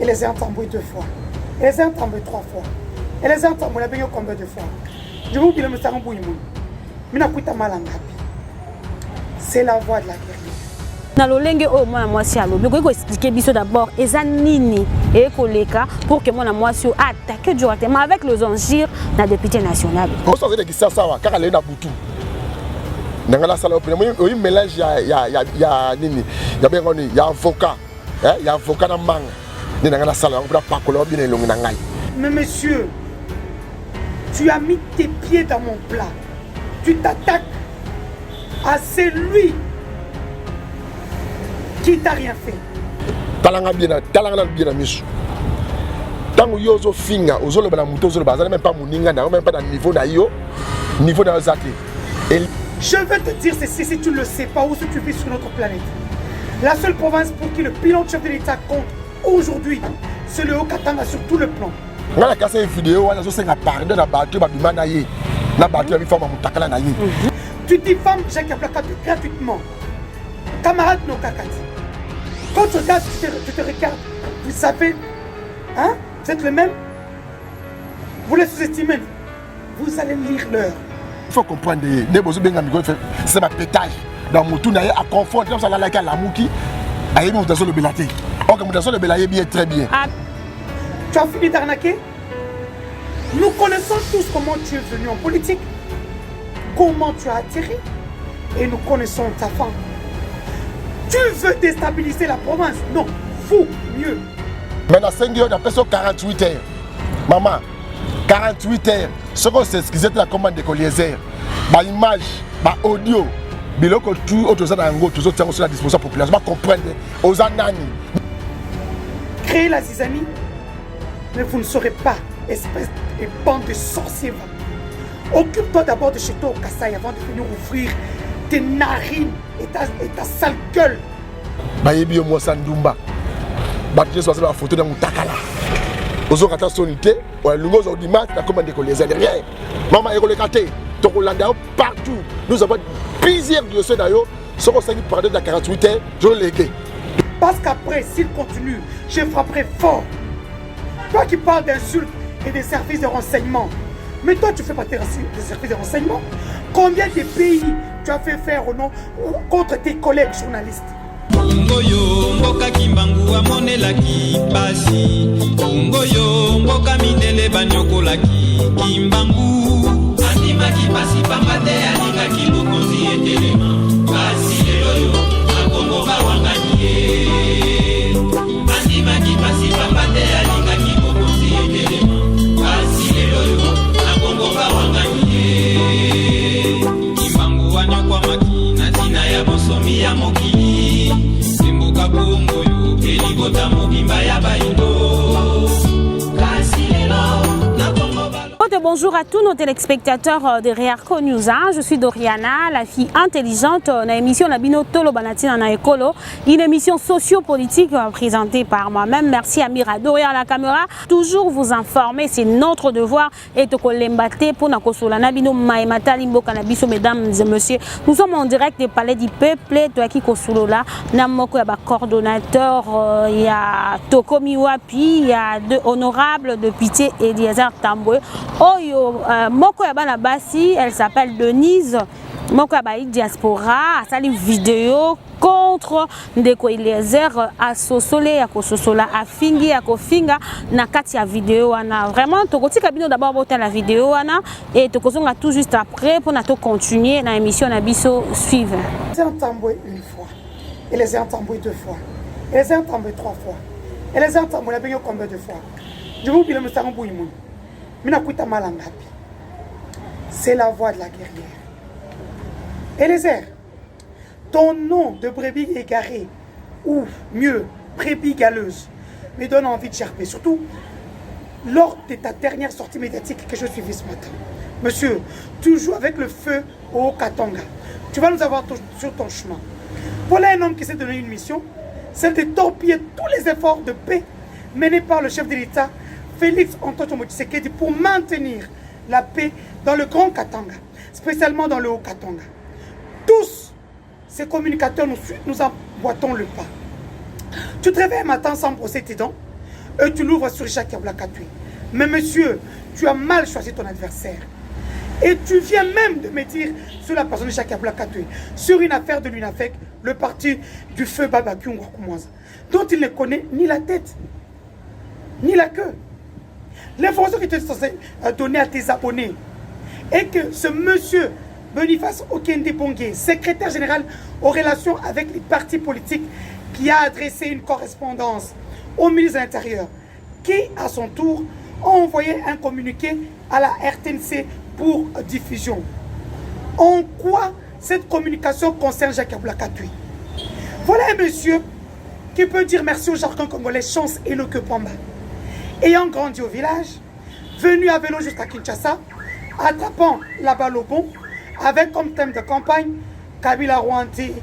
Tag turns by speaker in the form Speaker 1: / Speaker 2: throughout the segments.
Speaker 1: Et les a entamboués 2 fois. Et les a entamboués 3 fois. Et les a entamboués combien de fois? Je vous dis le message en bouillimou. C'est la voix de la guerrière.
Speaker 2: Na lolenge o mwana mwasi alobi ko expliquer biso d'abord eza nini et koleka pour que mwana mwasi attaque directement avec les enjeux na député national.
Speaker 3: On s'en dit que ça va car elle est na butu. Nangala sala au mélange ya nini. Ya bien on ya avocat. Il y a avocat na manga. Ni nangala sala on pas kolo bien longi na ngai.
Speaker 1: Mais monsieur, tu as mis tes pieds dans mon plat. Tu t'attaques à celui qui t'a rien fait.
Speaker 3: Talanga bien misu. Tango yozo finga, ozolo bana muto ozolo bazana même pas muninga na même pas dans niveau na yo, niveau na zaki.
Speaker 1: Je veux te dire ceci si tu ne le sais pas où tu vis sur notre planète. La seule province pour qui le bilan de chef de l'État compte aujourd'hui, c'est le Haut-Katanga sur tout le plan.
Speaker 3: On a cassé une vidéo, on a aussi pardon na battu babima na ye. Na battu la forme mutakala na ye.
Speaker 1: Tu diffames Jacques Ablakate gratuitement. Camarade no kakati. Quand tu regardes, tu te regardes, vous savez, hein, vous êtes le même. Vous les sous-estimez. Vous allez lire l'heure.
Speaker 3: Il faut comprendre, c'est ma pétage. Dans mon tour, à confondre, comme ça, la mouki, à une mutation de Bélaté. Or, la mutation de Bélaté bien très bien.
Speaker 1: Tu as fini d'arnaquer? Nous connaissons tous comment tu es venu en politique, comment tu as atterri, et nous connaissons ta femme. Tu veux déstabiliser la province? Non, vous, mieux.
Speaker 3: Mais dans 5 heures, d'après 48 heures. Maman, 48 heures. Ce qu'on sait, c'est la commande de Collier. Ma image, ma audio, biloko tout autre chose dans le tout autres sur la disposition populaire. Je comprends aux anani.
Speaker 1: Créer la zizanie, mais vous ne saurez pas, espèce de bande de sorciers. Occupe-toi d'abord de chez toi au Kassai avant de venir ouvrir tes narines et ta sale gueule.
Speaker 3: Bayebi moi Sandumba. Battre sur la photo dans mon takala. Aux autres sonité, ou à l'ungo au dimanche, la commande de les derrière. Maman est relégatée. Donc on l'a partout. Nous avons plusieurs dossiers d'ailleurs. Ce qu'on s'est dit pardon de 48 heures, je l'ai légué.
Speaker 1: Parce qu'après, s'il continue, je frapperai fort. Toi qui parles d'insultes et des services de renseignement. Mais toi, tu fais pas des services de renseignement. Combien de pays tu as fait faire au nom contre tes collègues journalistes?
Speaker 4: Ngoyo mboka kimbangu amonelaki pasi. Ngoyo mboka mindele banyokolaki kimbangu. Andima kipasi pambate alinga kibokozi etelema. Kasi leloyo akongo bawanganie. Andima kipasi pambate alinga kibokozi etelema. Kasi leloyo akongo bawanganie. Kimbangu wanyokwa makina tina ya bosomi ya mokili.
Speaker 2: Bonjour à tous nos téléspectateurs de Réarco News. Je suis Doriana, la fille intelligente. On a émission Nabino Tolo Banatina na Ekolo, une émission socio-politique présentée par moi-même. Merci à Mirado et à la caméra. Toujours vous informer, c'est notre devoir. Et to kolembate pour na kosola Nabino Maimata Limbo Kanabiso, mesdames et messieurs. Nous sommes en direct des palais du peuple. Toi qui kosolola, Namoko yaba coordonnateur, il y a Toko Miwapi, il y a deux honorables députés Eliezer Tamboué. Oyo moko ya bana basi, elle s'appelle Denise. Moko ya baï diaspora, a sali vidéo contre Ndeko Eliezer a sosolé ya ko sosola a fingi ya ko finga na kati ya vidéo wana. Vraiment tokoti kabino d'abord boter la vidéo wana et tokozonga tout juste après pour na to continuer na émission na biso suivre.
Speaker 1: Les a entamboués 1 fois. Et les a entamboués 2 fois. Et les a entamboués 3 fois. Et les a entamboués combien de fois? Je vous dis le message en bouillimou. C'est la voix de la guerrière. Eliezer, ton nom de brebis égarée, ou mieux, brebis galeuse, me donne envie de gerber. Surtout lors de ta dernière sortie médiatique que je suivis ce matin. Monsieur, tu joues avec le feu au Katanga. Tu vas nous avoir sur ton chemin. Voilà un homme qui s'est donné une mission, celle de torpiller tous les efforts de paix menés par le chef de l'État, Félix Antoine Tshisekedi, pour maintenir la paix dans le Grand Katanga, spécialement dans le Haut Katanga. Tous ces communicateurs nous emboîtons le pas. Tu te réveilles un matin sans brosser tes dents, et tu l'ouvres sur Jacques Kabila Katoué. Mais monsieur, tu as mal choisi ton adversaire. Et tu viens même de me dire sur la personne de Jacques Kabila Katoué, sur une affaire de l'UNAFEC, le parti du feu Babakou Ngwakumwanza, dont il ne connaît ni la tête, ni la queue. L'information que tu es censé donner à tes abonnés est que ce monsieur Boniface Okende Bongué, secrétaire général aux relations avec les partis politiques, qui a adressé une correspondance au ministre de l'Intérieur, qui, à son tour, a envoyé un communiqué à la RTNC pour diffusion. En quoi cette communication concerne Jacques Kabila Katoué? Voilà un monsieur qui peut dire merci au jargon congolais, chance et le que Pamba. Ayant grandi au village, venu à vélo jusqu'à Kinshasa, attrapant la balle au bon, avec comme thème de campagne Kabila Rwandais,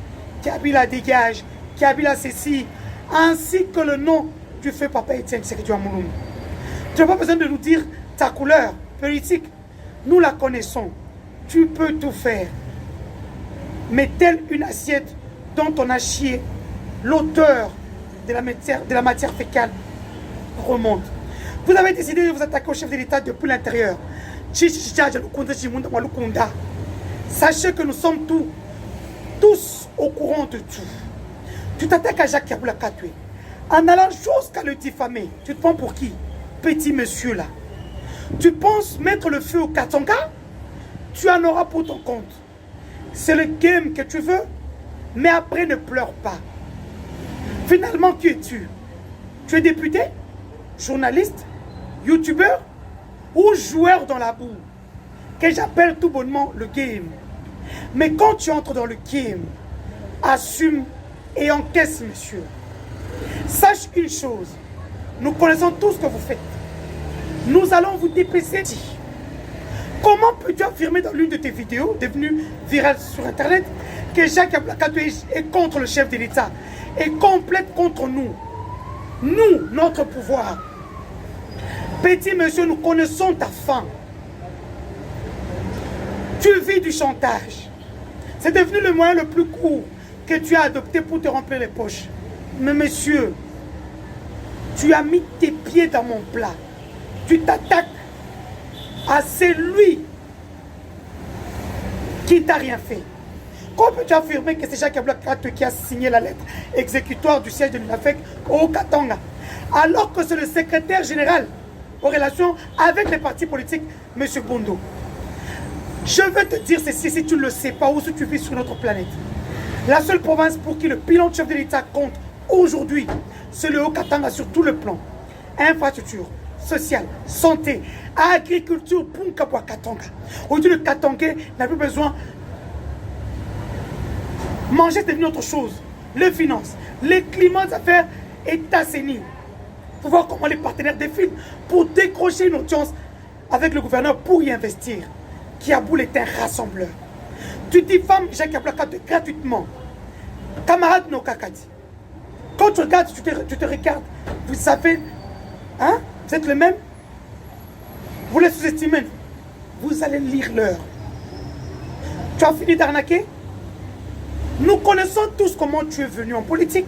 Speaker 1: Kabila dégage, Kabila ceci, ainsi que le nom du feu Papa Etienne Tshisekedi Amouloum. Tu n'as pas besoin de nous dire ta couleur politique, nous la connaissons, tu peux tout faire. Mais telle une assiette dont on a chié, l'auteur de la matière fécale remonte. Vous avez décidé de vous attaquer au chef de l'État depuis l'intérieur. Sachez que nous sommes tous au courant de tout. Tu t'attaques à Jacques Kabila Katoué. En allant jusqu'à le diffamer, tu te prends pour qui? Petit monsieur là. Tu penses mettre le feu au Katanga? Tu en auras pour ton compte. C'est le game que tu veux, mais après ne pleure pas. Finalement, qui es-tu? Tu es député, journaliste, youtubeur ou joueur dans la boue, que j'appelle tout bonnement le game. Mais quand tu entres dans le game, assume et encaisse, monsieur. Sache une chose, nous connaissons tout ce que vous faites. Nous allons vous dépêcher. Comment peux-tu affirmer dans l'une de tes vidéos, devenue virale sur Internet, que Jacques Kabila Katoué est contre le chef de l'État et complète contre nous? Nous, notre pouvoir. Petit monsieur, nous connaissons ta faim. Tu vis du chantage. C'est devenu le moyen le plus court que tu as adopté pour te remplir les poches. Mais monsieur, tu as mis tes pieds dans mon plat. Tu t'attaques à celui qui t'a rien fait. Comment peux-tu affirmer que c'est Jacques Kabila Katoué qui a signé la lettre exécutoire du siège de l'UNAFEC au Katanga, alors que c'est le secrétaire général aux relations avec les partis politiques, M. Bondo? Je veux te dire ceci, si tu ne le sais pas, où tu vis sur notre planète. La seule province pour qui le bilan de chef de l'État compte aujourd'hui, c'est le Haut-Katanga sur tout le plan. Infrastructure, sociale, santé, agriculture, Punkabwa Katanga. Aujourd'hui, le Katangais n'a plus besoin. Manger, c'est devenu autre chose. Les finances, les climats d'affaires est assaini. Pour voir comment les partenaires défilent pour décrocher une audience avec le gouverneur pour y investir. Kiaboul est un rassembleur. Tu diffames Jacques Kabila Katoué gratuitement. Camarade Nokakadi. Quand tu regardes, tu te regardes, vous savez, hein, vous êtes le même. Vous les sous-estimez. Vous allez lire l'heure. Tu as fini d'arnaquer? Nous connaissons tous comment tu es venu en politique.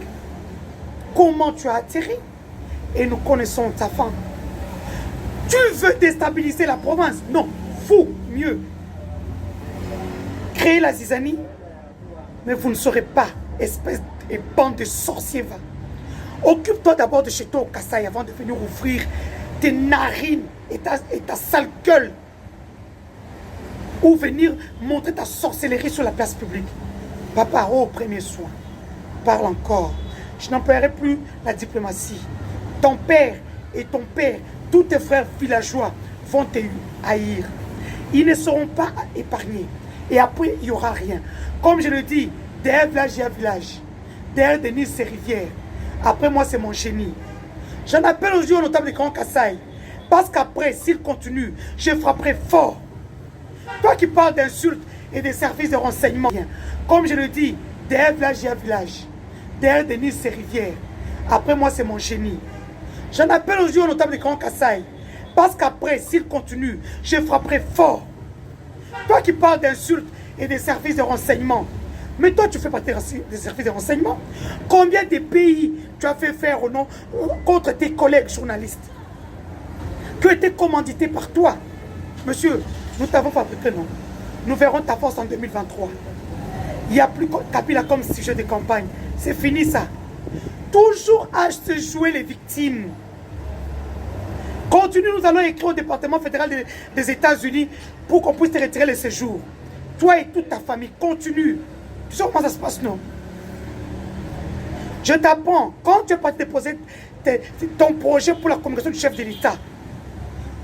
Speaker 1: Comment tu as atterri. Et nous connaissons ta fin. Tu veux déstabiliser la province? Non, vous, mieux. Créer la zizanie, mais vous ne saurez pas, espèce et bande de sorciers, va. Occupe-toi d'abord de chez toi au Kassai avant de venir ouvrir tes narines et ta sale gueule. Ou venir montrer ta sorcellerie sur la place publique. Papa, oh, premier soin. Parle encore. Je n'emploierai plus la diplomatie. Ton père et ton père, tous tes frères villageois vont te haïr. Ils ne seront pas épargnés. Et après, il n'y aura rien. Comme je le dis, derrière village, il y a village. Derrière Denis, c'est rivière. Après moi, c'est mon génie. J'en appelle aujourd'hui au notable de Grand Kassai. Parce qu'après, s'il continue, je frapperai fort. Toi qui parles d'insultes et des services de renseignement, comme je le dis, derrière village, il y a village. Derrière Denis, c'est rivière. Après moi, c'est mon génie. J'en appelle aujourd'hui au notable de Grand Kassai. Parce qu'après, s'il continue, je frapperai fort. Toi qui parles d'insultes et des services de renseignement, Mais toi, tu fais partie des services de renseignement. Combien de pays tu as fait faire au nom contre tes collègues journalistes qui ont été commandités par toi? Monsieur, nous t'avons fabriqué, non? Nous verrons ta force en 2023. Il n'y a plus Kabila comme sujet de campagne. C'est fini ça. Toujours à se jouer les victimes. Continue, nous allons écrire au département fédéral des États-Unis pour qu'on puisse te retirer le séjour. Toi et toute ta famille, continue. Tu sais comment ça se passe, non? Je t'apprends, quand tu n'as pas déposé ton projet pour la communication du chef de l'État,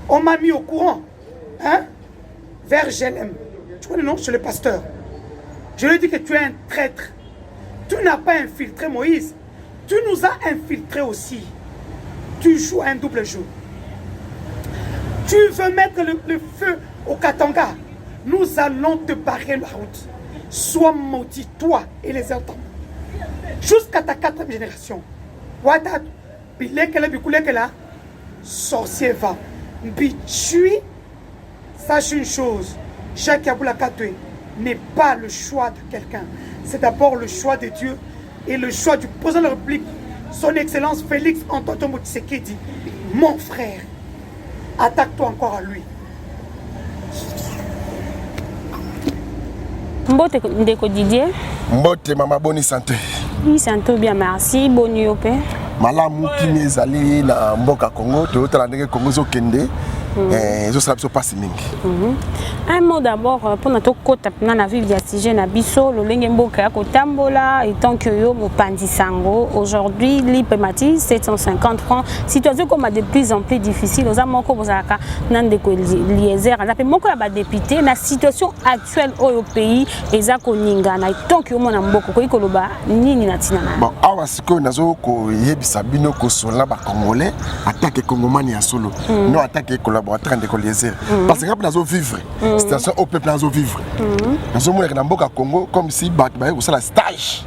Speaker 1: on m'a mis au courant, hein, vers GLM. Tu vois le nom? C'est le pasteur. Je lui ai dit que tu es un traître. Tu n'as pas infiltré Moïse. Tu nous as infiltrés aussi. Tu joues un double jeu. Tu veux mettre le feu au Katanga. Nous allons te barrer la route. Sois maudit, toi et les autres. Jusqu'à ta 4e génération. Wata, bilekela, sorcier va. Bichui, sache une chose. Jacques Yaboula Katoué n'est pas le choix de quelqu'un. C'est d'abord le choix de Dieu et le choix du président de la République, son Excellence Félix Antoine Tshisekedi. Mon frère, attaque-toi encore à lui.
Speaker 2: Mbote Ndeko Didier.
Speaker 3: Mbote maman bonne santé.
Speaker 2: Oui, santé bien, merci. Bonne yope.
Speaker 3: Malamu kini ezali na mboka Congo, totala ndenge Congo zokende.
Speaker 2: Un mot d'abord pour notre côté dans la ville d'Assige na biso le lengemboka kotambola étant que yo mopandi sango aujourd'hui l'IPMATI 750 francs situation comme de plus en plus difficile aux amoko bozaka nan de liézer na pe moko ya ba député na situation actuelle au pays eza koninga na tant que mona mboko ko ikoloba nini na tina na
Speaker 3: bon awa siko nazo ko yebisa bino ko sola ba congolais attaque congomani ya solo non attaque collaborateur de Collier parce que nous allons vivre situation au peuple nous allons vivre nous sommes dans mboka Congo comme si ba la stage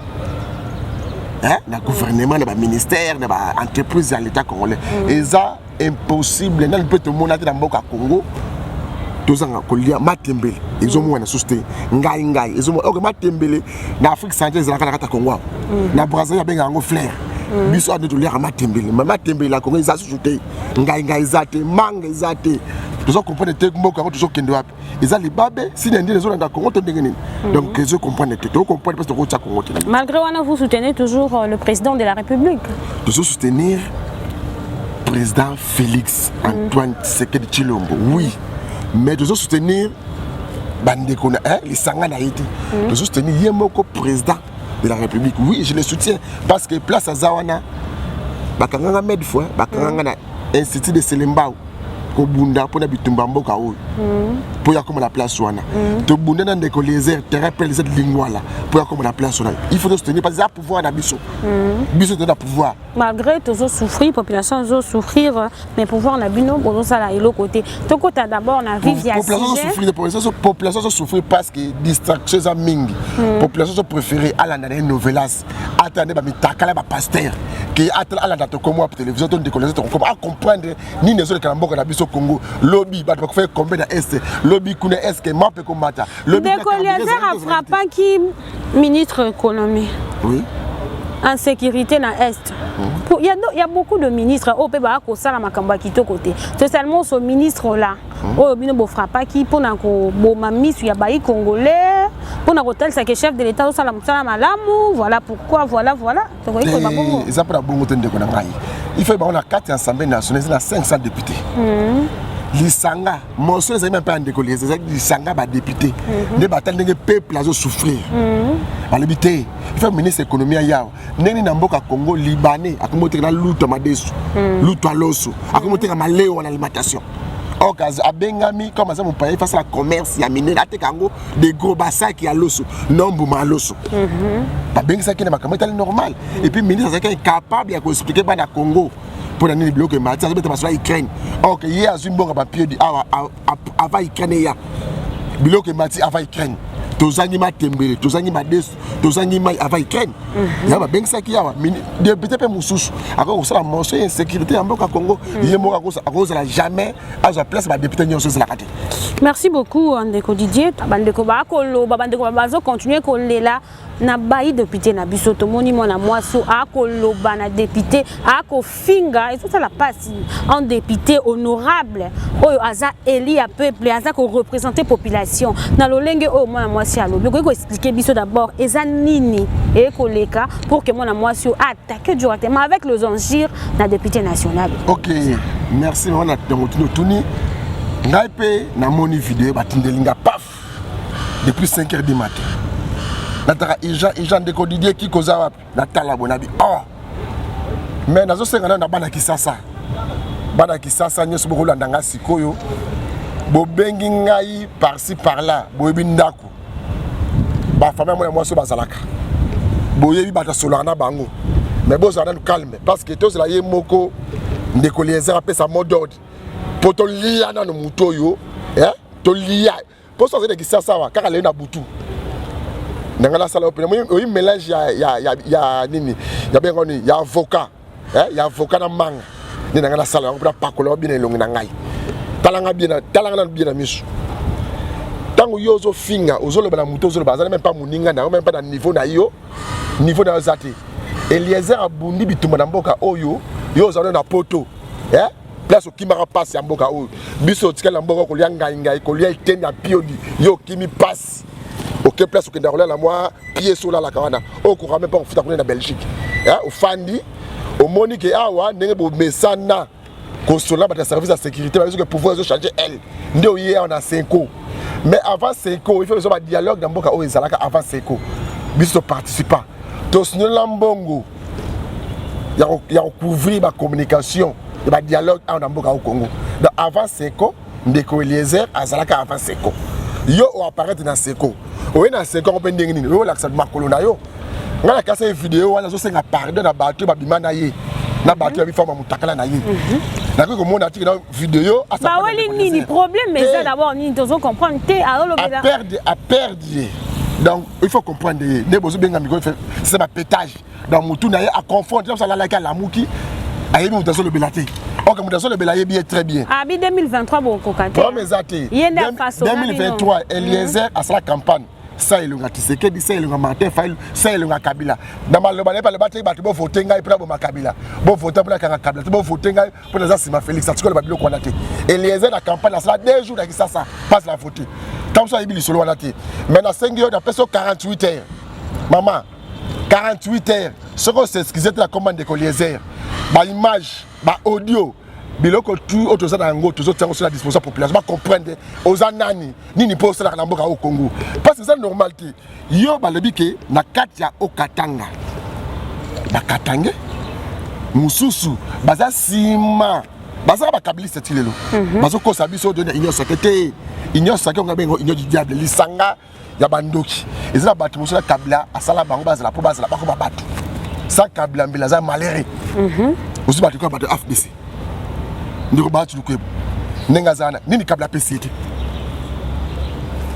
Speaker 3: hein le gouvernement le ministère le entreprise de l'état congolais et ça impossible dans le peut monde dans mboka Congo tous en Kolia Matembele ils ont moins susté ngai ils ont Matembele dans Afrique centrale ils ont la Congo na Brazzaville benga ngo flair biso a de l'air Matembele Matembele la Congo ils a sujouté ngai zate manga zate tous comprendre te mboka ko tous kendo wapi ils les babé si les gens dans Congo to ndengeni donc je comprends tout comprendre parce que ko tsa Congo
Speaker 2: malgré wana vous soutenez toujours le président de la République
Speaker 3: toujours soutenir président Félix Antoine Tshisekedi Tshilombo oui mais toujours soutenir bandeko na les sanga na été toujours soutenir yemoko président de la République oui je le soutiens parce que place à Zawana bakanga medfo bakanga na institut de Selembao ko bunda pona bitumba mboka oyo pour ya comme la place wana to bunda na ndeko les terrain pour les lingwala pour ya comme la place wana il faut soutenir parce que ça pouvoir na biso biso de pouvoir
Speaker 2: malgré toujours souffrir population toujours souffrir mais pouvoir na bino bozo sala elo côté to kota d'abord na vivre ya
Speaker 3: population souffrir parce que distraction za mingi population préférée à la novelas attendez ba mitakala ba pasteur qui attend à la date comme moi pour télévision to ndeko les autres comme à comprendre ni les autres kalamboka na biso Congo lobby ba ko faire combien de est lobby kuna est que map ko mata lobby
Speaker 2: a frappé qui ministre économie
Speaker 3: oui
Speaker 2: en sécurité dans l'Est. Il y a beaucoup de ministres au pays qui sont à Kito côté. Totalement ce ministre là, au bino frappa qui pour n'ako bomami sur yabaï congolais, pour n'ako tel c'est que chef de l'État au salam malamu, voilà pourquoi voilà. Donc
Speaker 3: ils ça pour bon temps de konamai. Il faut on a 4 assemblées nationales, il y a 500 députés. Lisanga, mon seul c'est même pas un décollé, c'est Lisanga ba député. Ne batal n'enge peuple azo souffrir. Balibité, il faut ministre économie yao. Neni na mboka Congo libanais, akomote na luto madesu. Luto aloso, akomote na maleo en alimentation. Okazo abengami comme ça mon pays face à la commerce ya miner ate kango des gros bassins qui aloso, nombu maloso. Ba bengi ça qui na makamata normal. Et puis ministre ça qui est capable de expliquer ba na Congo. Pour les blocs matin, ça va être Ukraine. Ok, hier, une bonne papier avant Ukraine. Bloc matin avant Ukraine. tozangi matembele tozangi madeso tozangi mai avant Ukraine ya ba bengisa ki yawa député pe mususu ako kosala motion insécurité ya mboka Congo yemo akozala jamais aza place ba député nyonso zela kati.
Speaker 2: Merci beaucoup Ndeko Didier bandeko ba koloba bandeko bazo continuer kolela na bayi député na biso tomoni mona mwaso akoloba na député akofinga et ça la passe en député honorable oyo aza élu à peuple aza ko représenter population na lolenge oyo mona mwasi alobi ko expliquer biso d'abord eza nini et koleka pour que mona mwasi attaque directement avec les enjeux na député national.
Speaker 3: OK, merci mona tuni ngai pe na moni vidéo batindelinga paf depuis 5h du matin. Nataka Jean Ndeko Didier qui koza wapi natala bonabi oh mais nazo senga na bana kisasa nyeso bokolanda nga sikoyo bobengi ngai par-ci par-là boyebi ndako ba famille mona mwaso bazalaka boyebi bata solana na bango mais bozana nous calme parce que tous la ye moko Ndeko Eliezer apesa mot d'ordre poto liya na no mutoyo to liya poso zene kisasa wa kaka le na butu nangala sala opena moyi mélange ya nini ya bengoni ya avocat ya avocat na manga ni nangala sala on pa ko bien elongi na ngai talanga bien na misu tango yozo finga ozoloba na muto ozoloba azana même pas muninga na même pas na niveau na zati Eliezer abundi bitumba na mboka oyo yo ozana na poto place okimaka passe ya mboka oyo biso tikala mboka ko lia ngai ko lia itenda piodi yo kimi passe OK place okenda kolela na moi pied sur la kawana o ko même pas futa ko na Belgique au fandi au monique awa ndenge bo mesana ko sola ba service de sécurité parce que pouvoir changer elle ndio hier on a 5 ans mais avant 5 ans il faut que dialogue dans mboka o ezalaka avant 5 ans biso participa to sinola mbongo ya couvrir ma communication et ma dialogue en mboka au Congo donc avant 5 ans Ndeko Eliezer azalaka avant 5 ans yo o apparaître dans 5 ans oui na 5 ans on peut ndenge nini yo la makolo na yo ngala kasa vidéo wana zo senga pardon na bato ba bimana ye na bato ya bifama mutakala na ye na ko mona tiki na vidéo asa
Speaker 2: ba wali nini problème mais ça d'abord ni tozo comprendre té à
Speaker 3: perdre donc il faut comprendre ne bozo benga miko c'est ma pétage dans mutu na ye à confondre ça la la muki ayebi mutaso le belate OK mutaso le belaye bien très bien
Speaker 2: ah bi 2023 bon kokate
Speaker 3: bon mais até 2023 Eliezer a sa campagne ça ilunga Tshisekedi ça ilunga Martin Fayulu ça ilunga Kabila na maloba ne pale bataki bato bo voter ngai pour bo makabila bo voter pour kanga Kabila bo voter ngai pour na Sima Félix atiko le babilo ko naté Eliezer na campagne ça 2 jours avec ça passe la voter tant ça ibili solo naté mais na 5 heures d'après 48 heures maman 48 heures ce qu'on s'est excusé de la commande de Eliezer ba image ba audio biloko tout auto za ngo tout autres sur la disposition population ba comprendre aux anani nini pour ça na mboka au Congo parce que c'est normalité yo ba lebi ke na kati ya okatanga ba katange mususu baza sima baza ba kabiliste tilelo bazo ko sabiso de union secrétaire union secrétaire ngabengo union du diable lisanga ya bandoki ezala batu musula kabila asala bango bazala po bazala bako babatu sa kabila mbila za malere aussi batu ko batu FDC ndiko batu lukwebo nengazana nini kabila PCT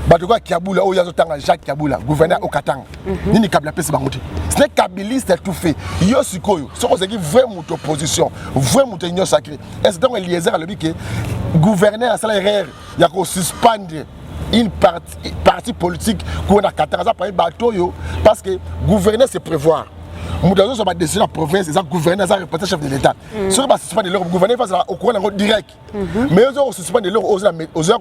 Speaker 3: batu kwa Kiabula o yazo tanga Jacques Kiabula gouverneur okatanga nini kabila PCT bangote ce n'est kabiliste tout fait yo sikoyo soko zeki vraiment opposition vraiment union sacrée est-ce donc Eliezer le que gouverneur asala erreur ya ko suspendre une partie politique qu'on a kataraza par bateau yo parce que gouverner c'est prévoir Moudazo sur ma décision la province et ça gouverneur ça représente chef de l'état sur pas suspendre leur gouverner face au courant direct mais eux ont suspendre leur aux heures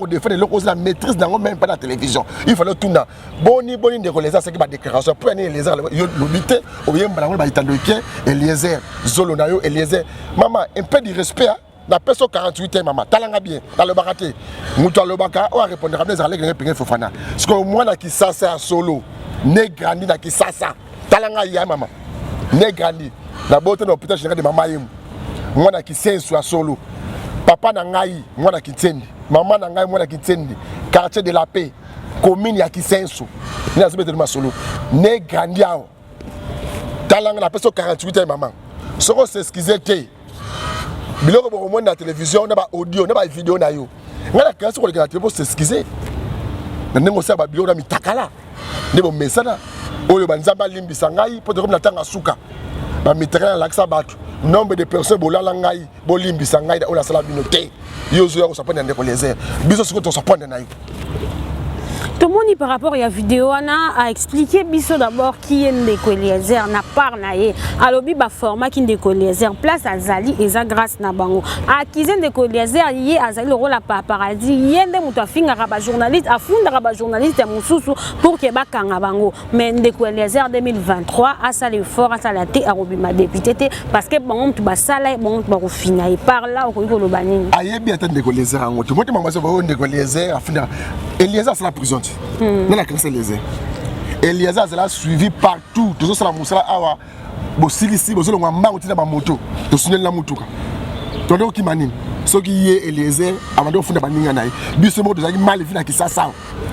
Speaker 3: défendre leur la maîtrise dans même pas la télévision il fallait tout dans boni de relayer ça qui va déclaration pour aller les yo l'obité au bien ba ba itandoke Eliezer Zolonayo Eliezer maman un peu de respect la personne 48 ans maman talanga bien dans le baraté muto lobaka on répondre les allègues ngepenge Fofana parce que moi na ki sasa solo ne grandi na ki sasa talanga ya maman ne grandi na bote na hôpital général de mama yemu moi na ki sensu ya solo papa na ngai moi na ki tsendi maman na ngai moi na ki tsendi quartier de la paix commune ya ki sensu ni azobete de masolo ne grandi ao talanga na personne 48 ans maman soko s'excuser te biloko boko mona na télévision na ba audio na ba vidéo na yo ngala kasi ko le télévision pour s'excuser na nengo sa ba biloko na mitakala nde bo mesana oyo banzamba limbisa ngai po te comme na tanga suka ba mitera la laksa batu nombre de personnes bolala ngai bolimbisa ngai on a sala binoté yozo ko sapana ndeko lezer biso siko to sapana na yo.
Speaker 2: Tout le monde par rapport à la vidéo a expliqué biso d'abord qui est Ndeko Eliezer na part na ye alobi ba format qui Ndeko Eliezer place azali eza grâce na bango akize Ndeko Eliezer ye azali le rôle à paparazzi yende mutu afinga ba journaliste afunda ba journaliste mususu pour que ba kanga bango mais Ndeko Eliezer 2023 a ça l'effort a ça la té arobima député parce que bango mutu ba sala bango mutu ba kofina et par là ko ko lobani
Speaker 3: ayebi ata Ndeko Eliezer ngo to mote mama so ba Ndeko Eliezer afunda Eliezer c'est la prison. Non, la classe Eliezer. Eliezer c'est là suivi partout. Tout ça la musala awa. Bo silisi bo solo ngamba utina ba moto. To sunel la mutuka. To ndo ki manini. So ki ye Eliezer amando funda baninga nayi. Biso mo dozaki mal fina ki sasa.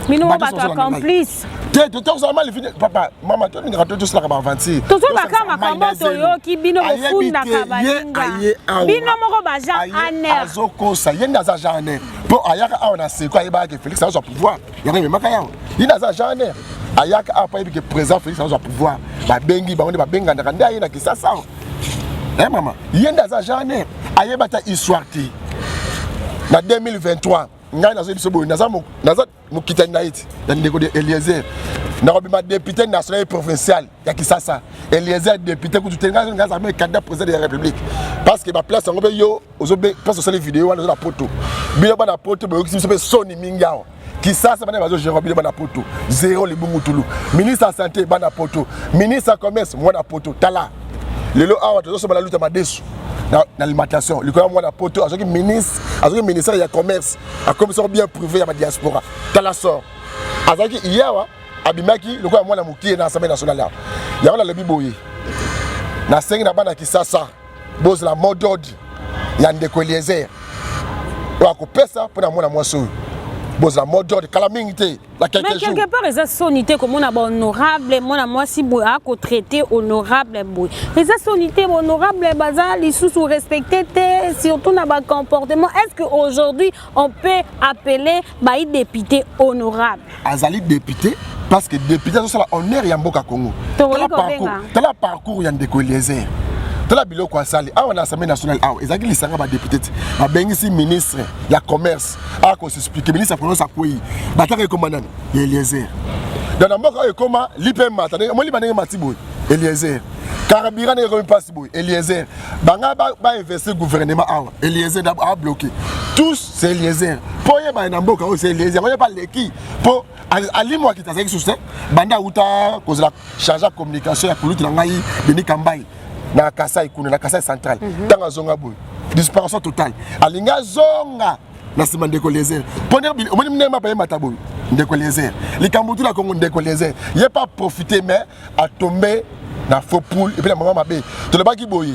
Speaker 2: Mino ba to complice.
Speaker 3: To so mal fina papa mama to ninga to sala ba avancer.
Speaker 2: To so ba kama kamoto yo ki bino bo funda ka baninga. Bino moko ba ja aner.
Speaker 3: Azokosa yenda za ja aner. Po ayaka awa na seko ayeba ke Félix a son pouvoir. Yaka me maka yawo. Yenda za ja aner. Ayaka apa yebi ke président Félix a son pouvoir. Ba bengi ba onde ba benga ndaka nda yena ki sasa. Maman, yenda za ja aner. Ayeba ta histoire ti. Na 2023 ngai nazo biso boy naza mokitani na iti ya Ndeko Eliezer na robima député national et provincial ya Kisasa Eliezer député ku tutenga ngaza me candidat président de la République parce que ba place ngobe yo ozobe place sur les vidéos wana na poto bilo bana poto be okisi be soni mingao Kisasa bana bazo gérer bilo bana poto zéro libungu tulu ministre de santé bana poto ministre de commerce mwana poto tala lelo awa tozo bana luta madesu dans l'alimentation, le gouvernement a porté à ce ministre, à ce ministère de commerce, à commission bien privé à la diaspora. Dans la sort, à ce qui hier, à Bimaki, le gouvernement a mouki dans l'Assemblée nationale. Il y a le biboye. Dans 5 ans, qui ça, bose la mode d'ordre, il y a Ndeko Eliezer. On a coupé ça pour la moisson. Bon, la mode de calamité, la quelque chose.
Speaker 2: Mais quelque part, les sonité comme on a honorable, moi si vous a traité honorable boy. Les sonité honorable bazar, les sous respecter surtout dans le comportement. Est-ce qu'aujourd'hui on peut appeler baï député honorable?
Speaker 3: Azali député parce que député c'est la honneur yamboka Congo. T'as la parcours Ndeko Eliezer. Tala bilo kwa sali awa na Assemblée nationale awa ezaki lisanga ba député ba bengisi ministre ya commerce a ko s'expliquer ministre prononce akoi bataka komandana Eliezer dans la moko ekoma lipe mata mo li banenge matiboy Eliezer carburant ne ko pas boy Eliezer banga ba investir gouvernement awa Eliezer a bloqué tous c'est Eliezer pour ye ba na mboka o c'est Eliezer on pas leki pour ali moi qui t'a dit sous banda uta cause la charge de communication ya kuluti na ngai Denis Kambai na Kasai kuna na Kasai central tanga zonga boy disparition totale alinga zonga na sima Ndeko Eliezer pone omoni mnema pa yema taboy Ndeko Eliezer likambutu la Congo Ndeko Eliezer il pas profiter mais à tomber na faux poule et puis la maman mabe to le baki boy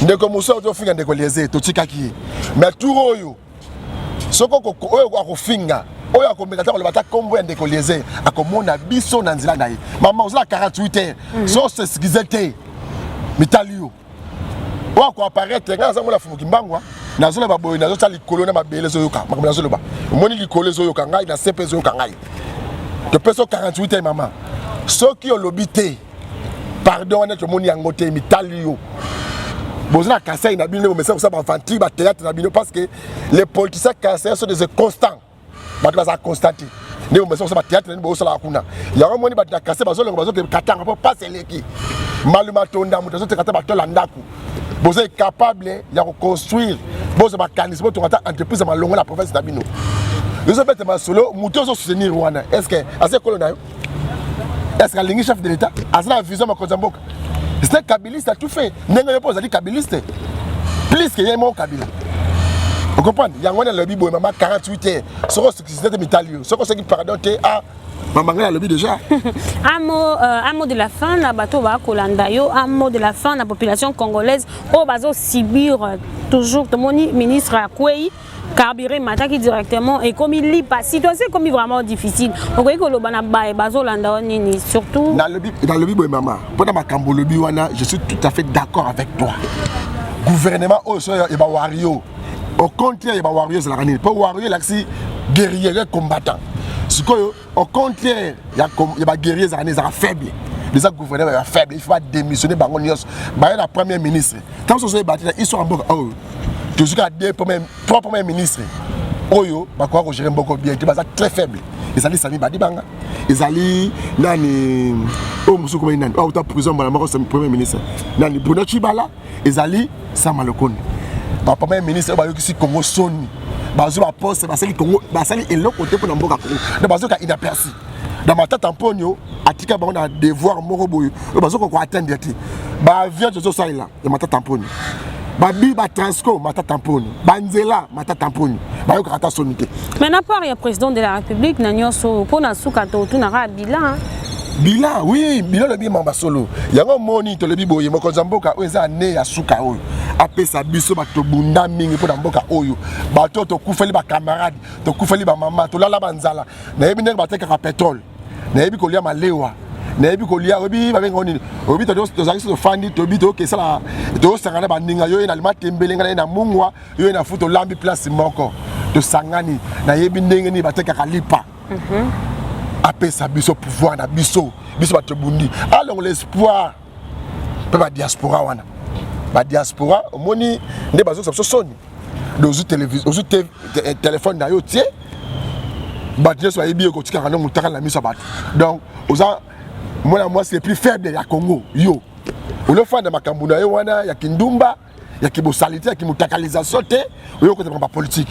Speaker 3: Ndeko Musa to finga Ndeko Eliezer to tikaki mais tout oyo soko ko oyo ko finga oyo akomeka ta le bata kombo Ndeko Eliezer akomona biso na nzila na ye mama osala 48 heures so se skizete Mitalio. Ou quoi apparaître quand ça la fumu mbangwa na zona ba boy na zo tali kolo na mabele zo yoka makamba zo loba moni likolo zo yoka ngai na CP zo yoka ngai de peso 48 maman so qui olobité pardon na to moni yangote Mitalio bozna Kasai na bino mais ça ba vanti ba théâtre na bino parce que les politiciens Kasai sont des constants ba ça constater ne mais ça ba théâtre ni bo sala kuna ya moni ba Kasai ba zo longo ba zo ke katanga pour passer leki maluma tonda mutazo te kata batola ndaku bozo est capable ya reconstruire bozo ba kanismo to kata entreprise malongo la province d'Abino les obete masolo mutozo soutenir wana est-ce que assez colonna est-ce que l'ingi chef de l'état a la vision ma kozamboka c'est kabiliste a tout fait nenga pose ali kabiliste plus que yemo kabila vous comprenez yangona le bibo mama 48 heures soko c'était Mitalio soko c'est qui pardon te a maman a lobby déjà.
Speaker 2: Un mot de la fin, na bateau va Kolandayo, un mot de la fin, la population congolaise, au bateau subir toujours le ministre Akouei, carburé m'attaque directement et comme il lit pas, situation comme vraiment difficile. On voit que le banaba et bateau Landao nini surtout.
Speaker 3: Dans le lobby boy maman, pendant ma cambo lobby wana, je suis tout à fait d'accord avec toi. Gouvernement au soir et ba wario, au contraire et ba wario c'est la ranine, pas wario l'axi guerrier combattant. Au contraire, il y a des guerriers faibles. Les gouverneurs sont faibles. Il faut démissionner. La première ministre. Quand ils sont en bas, tu as deux trois premiers ministres. Oyo, bakwa gérer beaucoup bien, tu es très faible. Ils allaient Sami Badibanga. Ils allaient nani musu comme nani. Oh, ta prison bala mako c'est premier ministre. Nani Bruno Chibala, ils allaient Samalokone. Ba premier ministre ba yoki Congo soni. Bazo ba poste ba sali Congo, ba sali elo côté pour mboka Congo. Na bazo ka inaperçu. Dans ma tête Antonio, atika ba on a devoir moko boyo. Bazo ko atteindre ti. Ba avion de ça là, de ma tête Antonio. Babi ba transco mata tamponi banzela mata tamponi ba yoka ta sonité.
Speaker 2: Mais n'a pas le président de la République nanyoso pona suka to tunara bilan.
Speaker 3: Bilan oui, bilan le bien mamba solo. Yango moni to le biboye moko zamboka oza ne ya suka oyo. Apesa biso ba to bunda mingi pona mboka oyo. Ba to kufeli ba camarade, to kufeli ba mama, to lala banzala. Na yebi ndenge ba teka pétrole. Na yebi kolia malewa. Na yebi kolia obi ba bengo nini. Obi to zaki so fandi to bi to kesala to sangana bandinga yo na lima tembelenga na mungwa yo na futo lambi place moko to sangani na yebi ndenge ni bateka kalipa. Apesa biso pouvoir na biso bato bundi. Alors l'espoir pe ba diaspora wana. Ba diaspora omoni nde bazo so soni. Dozu télévision, ozu téléphone na yo tie. Ba diaspora so yebi ko tika na mutaka la miso bato. Donc oza moi c'est le plus faible de la Congo. Yo. On le fait dans ma Kambuna, il y a Kindumba, il y a Kibosalité, il y a Kimutakalisation, il y a côté politique.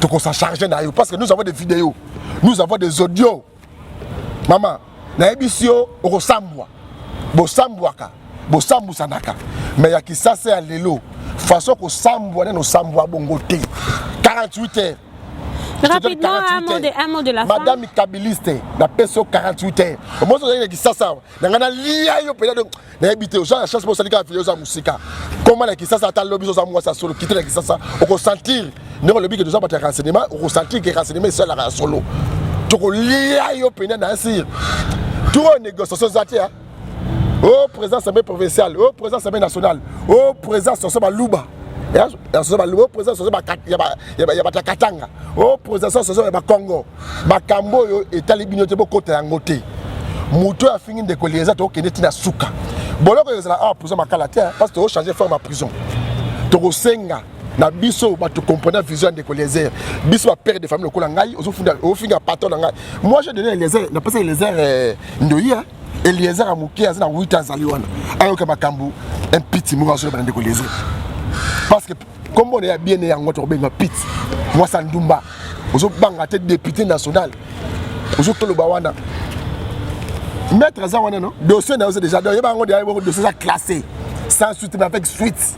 Speaker 3: Donc on s'en charge d'ailleurs parce que nous avons des vidéos, nous avons des audios. Maman, na ebisio okosambwa. Bosambwaka, bosambusanaka. Mais il y a qui ça c'est à l'élo. Façon que sambwa na no sambwa bongote. 48 heures.
Speaker 2: Rapidement, un mot de la fin.
Speaker 3: Madame Kabiliste, la personne 48 heures. Moi, je dis ça. Je n'ai habité aux gens, la chance pour ça, la musique. Comment la ça, ça, lobby, ça, moi, ça, solo, quitter la ça, on peut sentir, nous, le lobby que nous avons battu renseignement, on peut sentir que renseignement, c'est la solo. Tu peux lier au pénal d'Assir. Tout en négociation, ça, au président Assemblée provinciale, au président Assemblée nationale, au président Sosoba Luba. Au président Sosoba Katanga, au président Sosoba Congo, Makambo et Talibinote Bokote Angote. Mouto a fini de coller les autres qui étaient dans Souka. Boloko est là, prison Makalate, parce que tu as changé de forme à prison. Tu as senga. Na biso ba tu comprendre vision de colézer biso père de famille le kolangai au fin à patron ngai. Moi j'ai donné les airs, n'a pas les airs ndoya et les airs amuki azana 8 ans aliwana ayo kama kambu un petit mouvement sur le de colézer parce que comme on est bien né en notre benga pit moi Sandumba ozo banga tête député national ozo tolo bawana maître zawana non dossier na déjà donc yeba ngo dossier classé sans suite mais avec suite.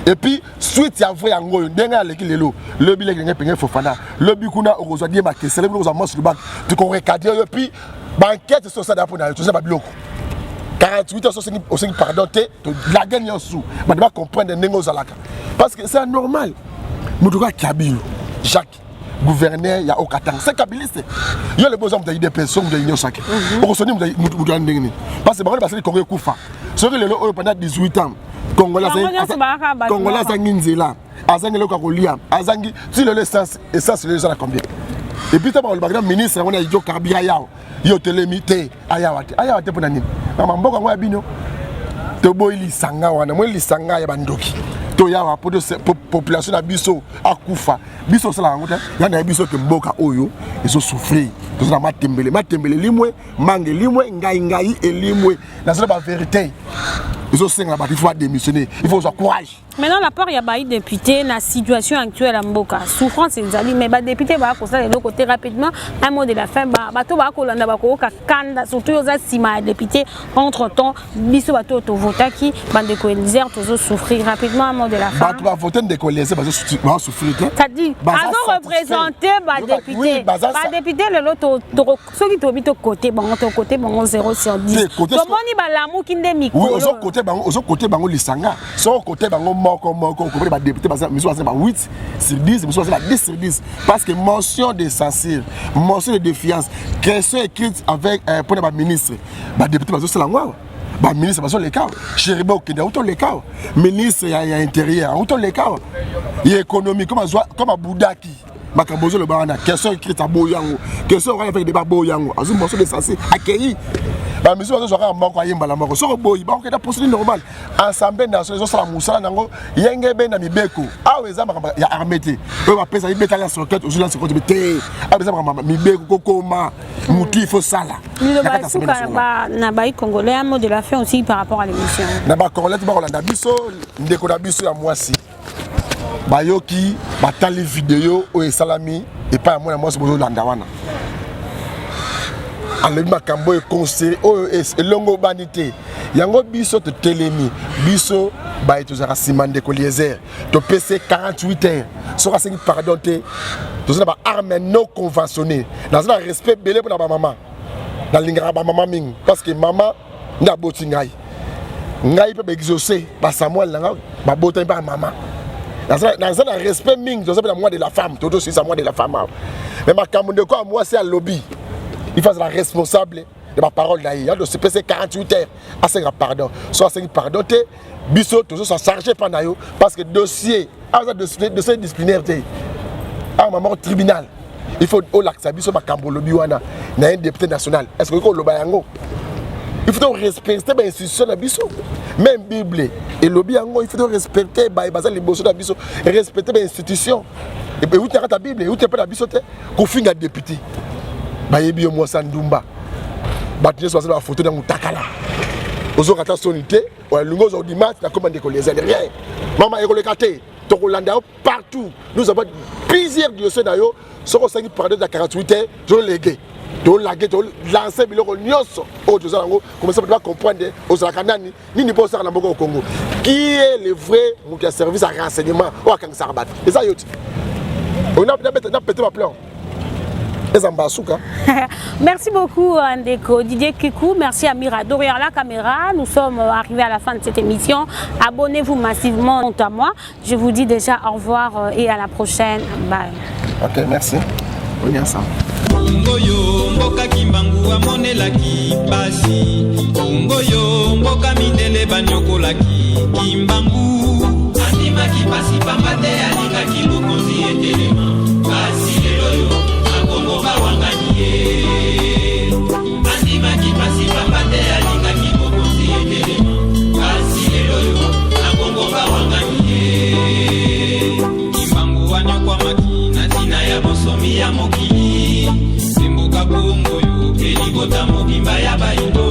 Speaker 3: Et puis, suite, il y a vrai ango, denga leki lelo, le billet qui est payé Fofana, le bikuna au rosadier maqué, c'est le gros amas du bac, tu connais cadre, et puis, banquette sur ça d'après, tu sais pas bloc. 48 heures, aussi pardon, la gagne en sous, mais tu vas comprendre nengo zalaka. Parce que c'est normal. Moudouga Kabilou, Jacques, gouverneur, il y a Okatang, c'est kabiliste. Il y a le besoin de personnes de l'Union Sacrée. Au sonné, parce que parce que les Congolais Koufa. Ceux qui le pendant 18 ans. Congolais Zanginzela, Azangelo Kakolia, Azangi, si le essence le gens à combien. Et puis, le ministre, on a dit Karbia, Yotelemité, Ayawate, Ayawate pour Nani. Maman Boka Wabino, Toboili Sanga, Wanamoli Sanga, Yabandoki. Toyawa, pour la population à Bisso, à Koufa. Bisso, c'est la route, il y a des Bisso qui Mboka Oyo, ils ont souffert. Ils ont Matembele, Limwe, Mange, Limwe, Ngaï et Limwe. C'est la vérité. Il faut démissionner, il faut avoir courage.
Speaker 2: Maintenant, la part, il y a des députés, la situation actuelle à Mboka. Souffrance, c'est des mais les députés, de l'autre côté, rapidement, un mot de la fin, surtout les députés, entre-temps, Bisso Bato, Votaki, Bandeko-Elizer, tous souffrir rapidement, un mot de la fin.
Speaker 3: Tu vas voter Ndeko-Elizer, tu vas souffrir.
Speaker 2: C'est-à-dire, avant représenter les députés, les députés, ceux qui sont au côté, bon, 0 sur 10. Comment on va l'amour qui est micro?
Speaker 3: Au côté bango lisanga so côté bango moko côté ba député mais soit 8 sur 10 mais soit 10 sur 10 parce que mention de censure mention de défiance question écrite avec pour les ministres ba député bazo sala ngwa ba ministre bazo le cas chériba okenda auto le cas ministre ya intérieur auto le cas ya économie comme Boudaki makambozo le bana question écrite à boyango question on va faire débat boyango azu morceau de sensé accueilli ba musique bazo soka mboko ayemba la moko soko boyi ba ko da procédure normal ensemble national zo sala musala nango yenge be na mibeko awe eza makamba ya armete we ba pesa ibeta la socket ozu la socket bete abeza makamba mibeko kokoma mutu il faut sala
Speaker 2: na ba congolais un mot de la fin aussi par rapport à l'émission
Speaker 3: na ba congolais ba kolanda biso ndeko na biso ya mwasi bayoki batali vidéo o salami et pas moi moi bozo landa wana alebi makambo e conseil o elongo banité yango biso te telemi biso ba etozaka simande ko liezer to PC 48 heures so ka sengi pardon te to na ba arme non conventionnée dans un respect belé pour la maman dans lingara ba maman ming parce que maman nda boti ngai peut exaucer ba Samuel nga ba bota ba maman dans un respect ming je sais moi de la femme tout aussi ça moi de la femme mais ma camonde quoi moi c'est à lobby il faut être responsable de ma parole d'ailleurs de se passer 48 heures à 5 pardon soit 5 pardon te biso toujours ça chargé pendant yo parce que dossier dossier disciplinaire te à maman au tribunal il faut au lac ça biso ma cambo lobby wana na un député national est-ce que ko loba yango il faut respecter les institutions de biso même Bible et lobby yango il faut respecter baza les bosso de biso respecter les institutions et puis où tu as ta Bible où tu pas la biso te ko finga député bayebi yo Mossa Ndumba batine soit la photo dans takala ozo kata sonité ou lungo zo dimat na commande ko les rien mama eko le katé to Rolanda partout nous avons plusieurs dossiers d'ailleurs soko 5 pardon de 48 heures je légué to laguer to lancer biloko nyonso o to zango comme ça peut comprendre aux kanani nini po ça na mboko Congo qui est le vrai mon service à renseignement ou à Kangsarbat et ça yoti on a pété ma plan.
Speaker 2: Merci beaucoup Ndeko Didier Kikou, merci à Mira derrière la caméra. Nous sommes arrivés à la fin de cette émission. Abonnez-vous massivement à moi. Je vous dis déjà au revoir et à la prochaine. Bye.
Speaker 3: Ok, merci. On y a ça.
Speaker 4: Ngoyo mboka kimbangu amonelaki pasi Ngoyo mboka mindele banyokolaki kimbangu Andimaki pasi pambate alingaki bokonzi etelema Kasi leloyo akongo bawanganie Andimaki pasi pambate alingaki bokonzi etelema Kasi leloyo akongo bawanganie Kimbangu wanyokwa makina tina ya bosomi ya mokili Kongo yo, elibota mobimba ya bayindo